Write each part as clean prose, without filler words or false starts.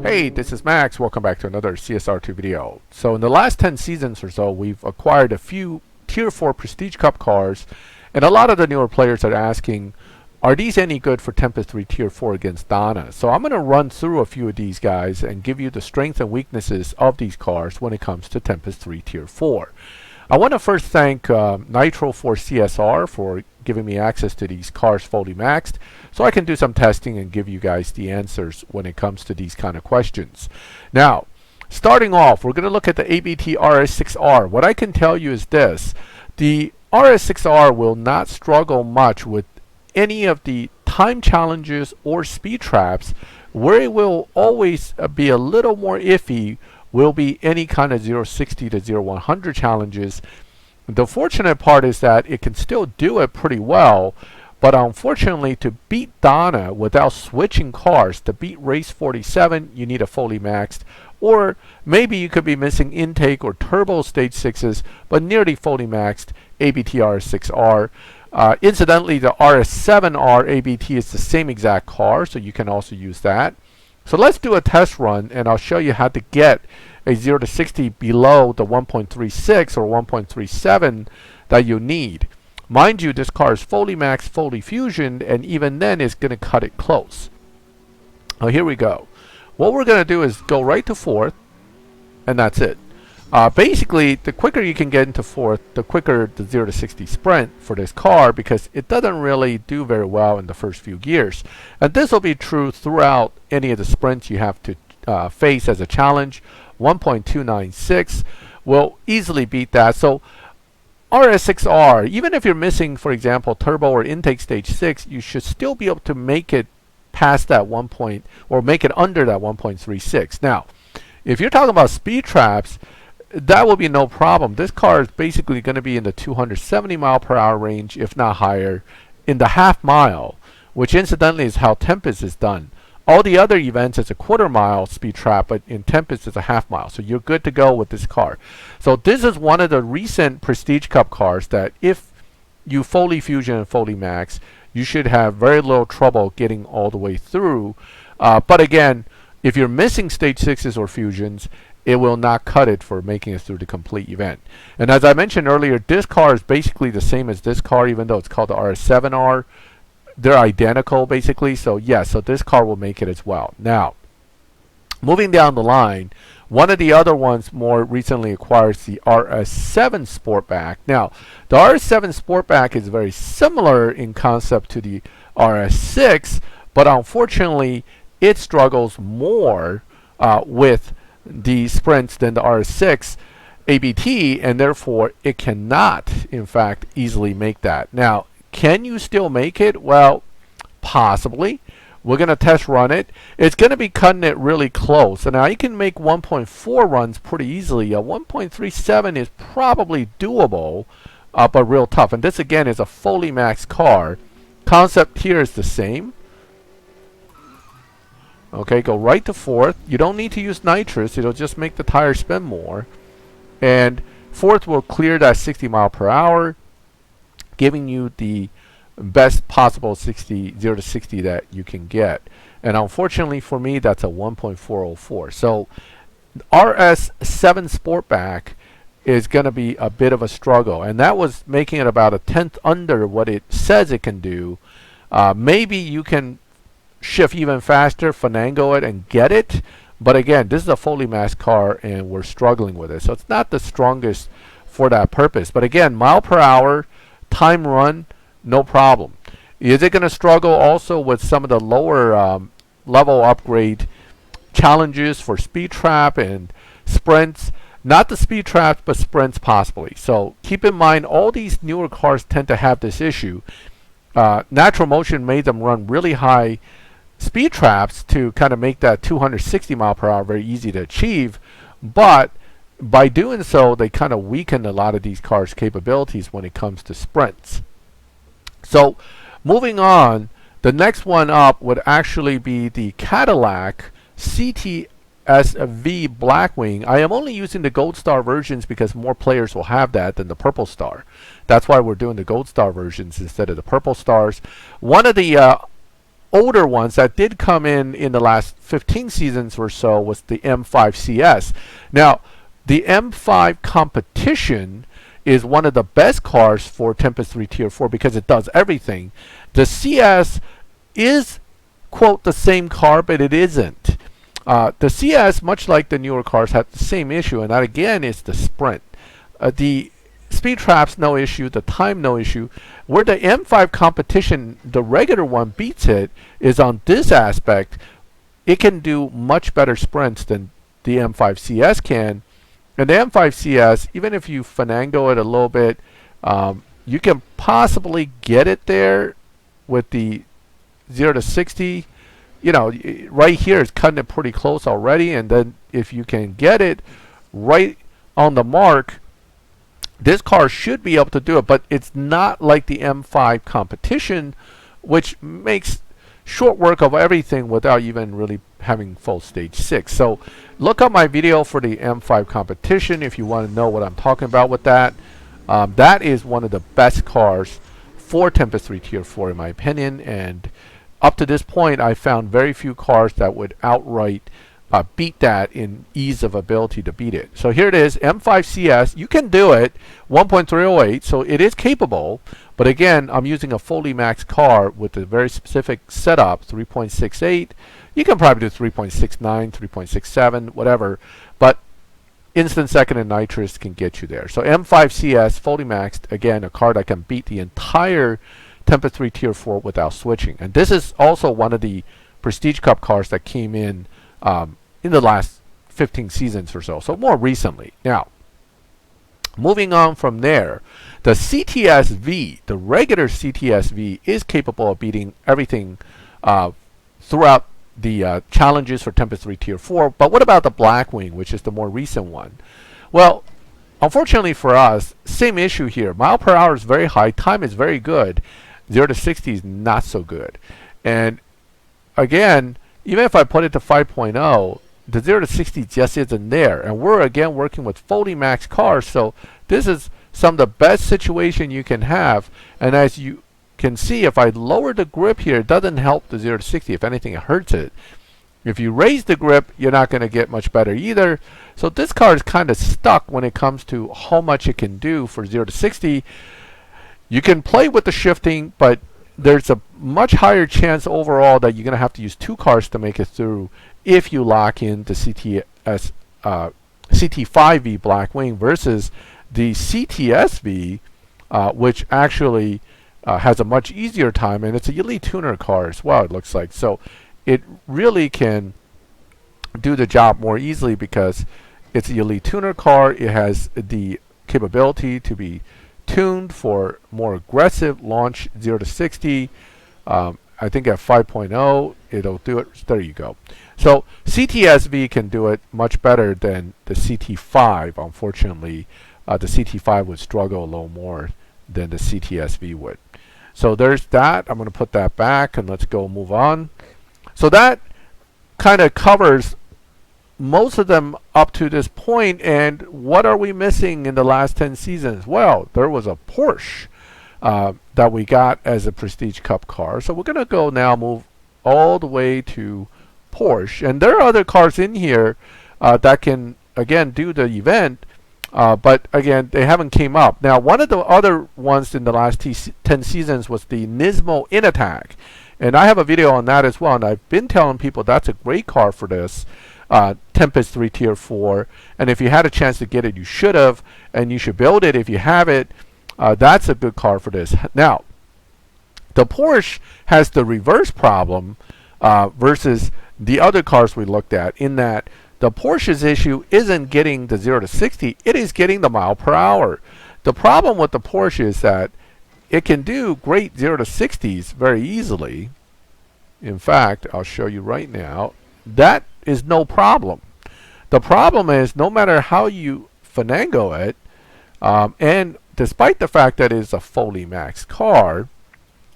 Hey, this is Max. Welcome back to another CSR2 video. So in the last 10 seasons or so, we've acquired a few Tier 4 Prestige Cup cars, and a lot of the newer players are asking, are these any good for Tempest 3 Tier 4 against Donna? So I'm going to run through a few of these guys and give you the strengths and weaknesses of these cars when it comes to Tempest 3 Tier 4. I want to first thank Nitro for CSR for giving me access to these cars fully maxed, so I can do some testing and give you guys the answers when it comes to these kind of questions. Now, starting off, we're going to look at the ABT RS6R. What I can tell you is this: the RS6R will not struggle much with any of the time challenges or speed traps. Where it will always be a little more iffy will be any kind of 0-60 to 0-100 challenges. The fortunate part is that it can still do it pretty well, but unfortunately, to beat Donna without switching cars, to beat Race 47, you need a fully maxed, or maybe you could be missing intake or turbo stage 6s, but nearly fully maxed ABT RS6R. Incidentally, the RS7R ABT is the same exact car, so you can also use that. So let's do a test run, and I'll show you how to get a 0-60 below the 1.36 or 1.37 that you need. Mind you, this car is fully maxed, fully fusioned, and even then it's going to cut it close. Now here we go. What we're going to do is go right to fourth, and that's it. Basically, the quicker you can get into fourth, the quicker the 0-60 sprint for this car, because it doesn't really do very well in the first few gears. And this will be true throughout any of the sprints you have to face as a challenge. 1.296 will easily beat that. So RS6R, even if you're missing, for example, turbo or intake stage 6, you should still be able to make it past that 1 point, or make it under that 1.36. Now, if you're talking about speed traps, that will be no problem. This car is basically going to be in the 270 mile per hour range, if not higher, in the half mile, which incidentally is how Tempest is done. All the other events is a quarter mile speed trap, but in Tempest it's a half mile. So you're good to go with this car. So this is one of the recent Prestige Cup cars that if you fully fusion and fully max, you should have very little trouble getting all the way through. But again, if you're missing stage 6s or fusions, it will not cut it for making it through the complete event. And as I mentioned earlier, this car is basically the same as this car, even though it's called the RS7R. They're identical basically, so yes, so this car will make it as well. Now, moving down the line, one of the other ones more recently acquired the RS7 Sportback. Now, the RS7 Sportback is very similar in concept to the RS6, but unfortunately, it struggles more with the sprints than the RS6 ABT, and therefore it cannot, in fact, easily make that. Now, can you still make it? Well, possibly. We're going to test run it. It's going to be cutting it really close. So now you can make 1.4 runs pretty easily. A 1.37 is probably doable, but real tough. And this again is a fully maxed car. Concept here is the same. Okay, go right to fourth. You don't need to use nitrous. It'll just make the tire spin more. And fourth will clear that 60 mile per hour, giving you the best possible 0-60 that you can get. And unfortunately for me, that's a 1.404. So RS7 Sportback is going to be a bit of a struggle. And that was making it about a tenth under what it says it can do. Maybe you can shift even faster, finagle it, and get it. But again, this is a fully maxed car, and we're struggling with it. So it's not the strongest for that purpose. But again, mile per hour, time run, no problem. Is it going to struggle also with some of the lower level upgrade challenges for speed trap and sprints? Not the speed traps, but sprints possibly. So keep in mind, all these newer cars tend to have this issue. Natural motion made them run really high speed traps to kind of make that 260 mile per hour very easy to achieve, but by doing so, they kind of weaken a lot of these cars' capabilities when it comes to sprints. So, moving on, the next one up would actually be the Cadillac CTSV Blackwing. I am only using the Gold Star versions because more players will have that than the Purple Star. That's why we're doing the Gold Star versions instead of the Purple Stars. One of the older ones that did come in the last 15 seasons or so was the M5 CS. Now, the M5 Competition is one of the best cars for Tempest 3 Tier 4 because it does everything. The CS is, quote, the same car, but it isn't. The CS, much like the newer cars, have the same issue, and that again is the sprint. The speed traps, no issue. The time, no issue. Where the M5 Competition, the regular one, beats it is on this aspect. It can do much better sprints than the M5 CS can. And the M5 CS, even if you finagle it a little bit, you can possibly get it there with the 0 to 60. You know, right here it's cutting it pretty close already. And then if you can get it right on the mark, this car should be able to do it. But it's not like the M5 Competition, which makes short work of everything without even really having full stage 6. So look up my video for the M5 Competition if you want to know what I'm talking about with that. That is one of the best cars for Tempest 3 Tier 4 in my opinion, and up to this point I found very few cars that would outright beat that in ease of ability to beat it. So here it is, M5 CS. You can do it, 1.308, so it is capable. But again, I'm using a fully maxed car with a very specific setup, 3.68. You can probably do 3.69, 3.67, whatever. But instant second and nitrous can get you there. So M5 CS, fully maxed. Again, a car that can beat the entire Tempest 3 Tier 4 without switching. And this is also one of the Prestige Cup cars that came in the last 15 seasons or so. So more recently. Now, moving on from there, the CTSV, the regular CTSV, is capable of beating everything throughout the challenges for Tempest 3 Tier 4. But what about the Blackwing, which is the more recent one? Well, unfortunately for us, same issue here. Mile per hour is very high. Time is very good. 0 to 60 is not so good. And again, even if I put it to 5.0, the 0 to 60 just isn't there. And we're again working with fully maxed cars, so this is some of the best situation you can have. And as you can see, if I lower the grip here, it doesn't help the 0 to 60. If anything, it hurts it. If you raise the grip, you're not going to get much better either. So this car is kind of stuck when it comes to how much it can do for 0 to 60. You can play with the shifting, but there's a much higher chance overall that you're going to have to use two cars to make it through if you lock in the CT5V Blackwing versus the CTSV, which actually has a much easier time, and it's a elite tuner car as well, it looks like. So it really can do the job more easily because it's a elite tuner car. It has the capability to be tuned for more aggressive launch 0 to 60. I think at 5.0 it'll do it. There you go. So CTSV can do it much better than the CT5. Unfortunately, the CT5 would struggle a little more than the CTSV would. So there's that. I'm going to put that back and let's go move on. So that kind of covers most of them up to this point. And what are we missing in the last 10 seasons? Well, there was a Porsche that we got as a Prestige Cup car. So we're going to go now move all the way to Porsche. And there are other cars in here that can, again, do the event. But again, they haven't came up. Now, one of the other ones in the last 10 seasons was the Nismo In Attack. And I have a video on that as well. And I've been telling people that's a great car for this. Tempest 3 Tier 4, and if you had a chance to get it, you should have, and you should build it if you have it. That's a good car for this. Now, the Porsche has the reverse problem versus the other cars we looked at, in that the Porsche's issue isn't getting the 0 to 60, it is getting the mile per hour. The problem with the Porsche is that it can do great 0 to 60s very easily. In fact, I'll show you right now. That is no problem. The problem is no matter how you finagle it, and despite the fact that it's a fully maxed car,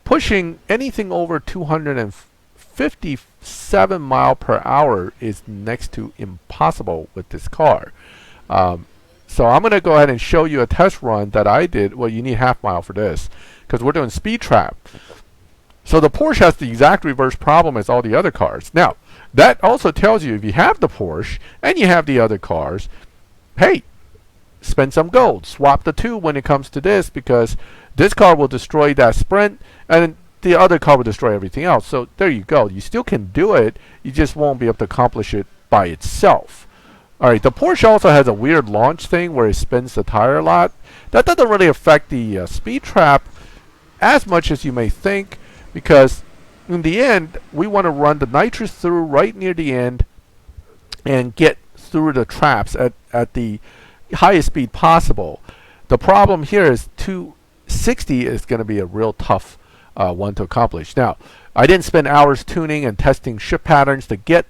pushing anything over 257 mile per hour is next to impossible with this car. So I'm going to go ahead and show you a test run that I did. Well, you need half mile for this because we're doing speed trap. So the Porsche has the exact reverse problem as all the other cars. Now, that also tells you if you have the Porsche and you have the other cars, hey, spend some gold. Swap the two when it comes to this, because this car will destroy that sprint and the other car will destroy everything else. So there you go. You still can do it. You just won't be able to accomplish it by itself. Alright, the Porsche also has a weird launch thing where it spins the tire a lot. That doesn't really affect the speed trap as much as you may think, because in the end, we want to run the nitrous through right near the end and get through the traps at the highest speed possible. The problem here is 260 is going to be a real tough one to accomplish. Now, I didn't spend hours tuning and testing shift patterns to get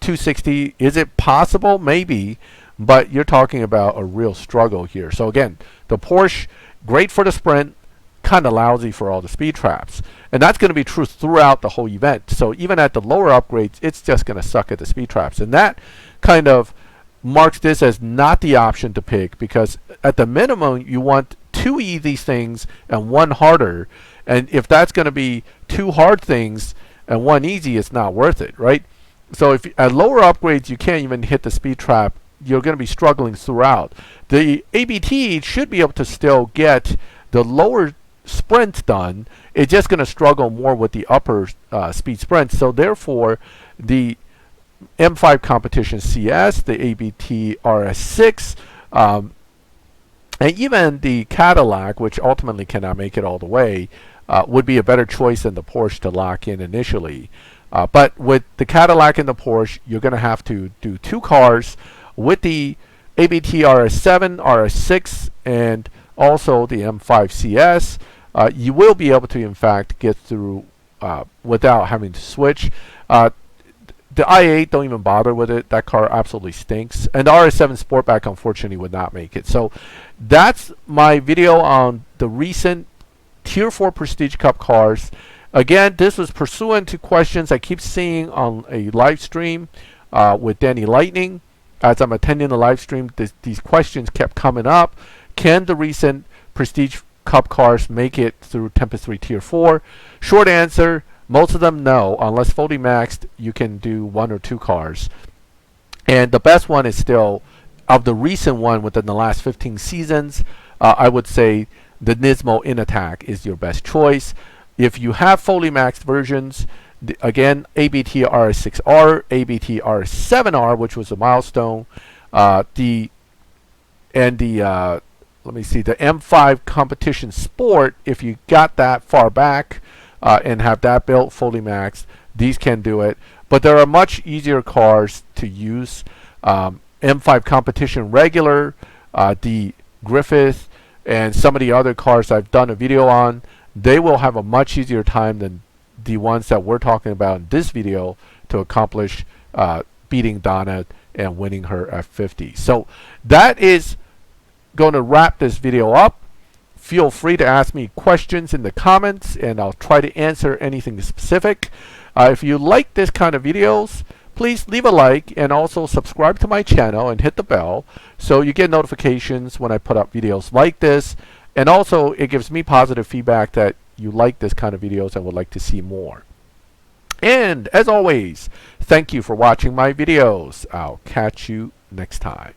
260. Is it possible? Maybe, but you're talking about a real struggle here. So again, the Porsche, great for the sprint, kind of lousy for all the speed traps. And that's going to be true throughout the whole event. So even at the lower upgrades, it's just going to suck at the speed traps. And that kind of marks this as not the option to pick, because at the minimum, you want 2 easy things and 1 harder. And if that's going to be 2 hard things and 1 easy, it's not worth it, right? So if at lower upgrades, you can't even hit the speed trap, you're going to be struggling throughout. The ABT should be able to still get the lower sprints done. It's just going to struggle more with the upper speed sprints. So therefore, the M5 Competition CS, the ABT RS6, and even the Cadillac, which ultimately cannot make it all the way, would be a better choice than the Porsche to lock in initially. But with the Cadillac and the Porsche, you're going to have to do 2 cars with the ABT RS7, RS6, and also the M5 CS. You will be able to, in fact, get through without having to switch. The i8, don't even bother with it. That car absolutely stinks. And the RS7 Sportback, unfortunately, would not make it. So that's my video on the recent Tier 4 Prestige Cup cars. Again, this was pursuant to questions I keep seeing on a live stream with Danny Lightning. As I'm attending the live stream, these questions kept coming up. Can the recent Prestige Cup cars make it through Tempest 3 Tier 4? Short answer, most of them no. Unless fully maxed, you can do 1 or 2 cars. And the best one is still, of the recent one within the last 15 seasons, I would say the Nismo In Attack is your best choice. If you have fully maxed versions, again, ABT RS6R, ABT RS7R, which was a milestone, the M5 Competition Sport, if you got that far back and have that built fully maxed, these can do it. But there are much easier cars to use. M5 Competition Regular, the Griffith, and some of the other cars I've done a video on, they will have a much easier time than the ones that we're talking about in this video to accomplish beating Donna and winning her F50. So that is going to wrap this video up. Feel free to ask me questions in the comments and I'll try to answer anything specific. If you like this kind of videos, please leave a like and also subscribe to my channel and hit the bell so you get notifications when I put up videos like this. And also it gives me positive feedback that you like this kind of videos and would like to see more. And as always, thank you for watching my videos. I'll catch you next time.